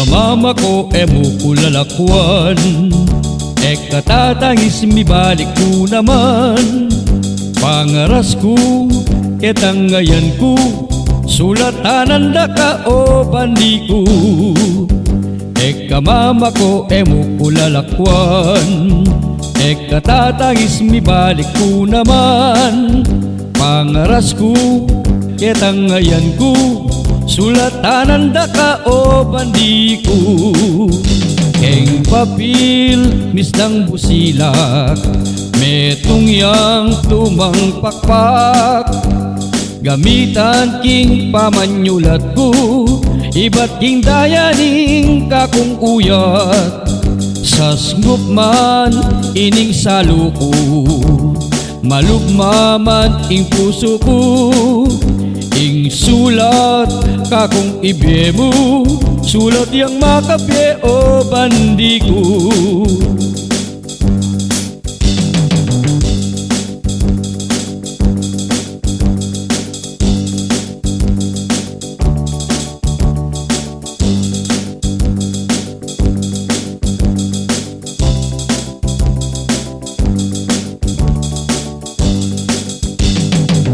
Mama ko emo kulalakwan, katatangis mi balik ko naman. Pangaras ko, ketangayan ko, sulatanan da ka o bandi ko. Mama ko emo kulalakwan, katatangis mi balik ko naman. Pangaras ko, ketangayan ko, sulatanan da ka o bandi ko. Keng papil misdang busilak, metong yang tumang pakpak. Gamitan king pamanyulat ko, iba't king dayaning kakong uyat. Sasngup man ining salo ko, malugmaman ing puso ko. Ing sulat kakong ibemo, sulat yang makapye o bandi ko.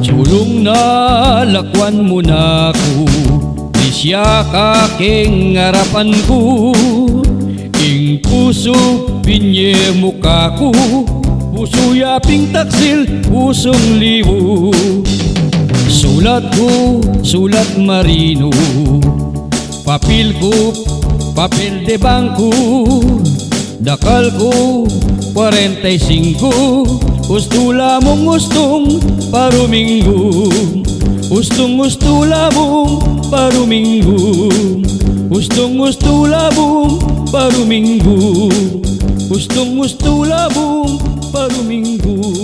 Sulong na lakwan mo na ko, di siya kaking harapan ko. Ing puso pinye muka ko, puso yaping taksil, pusong liwo. Sulat ko, sulat marino, papel ko, papel de bangko. Dakal ko, 45, gusto lamong gustong paruminggo. Gustong gusto lamong paruminggo. Gustong gusto lamong paruminggo. Gustong gusto lamong paruminggo.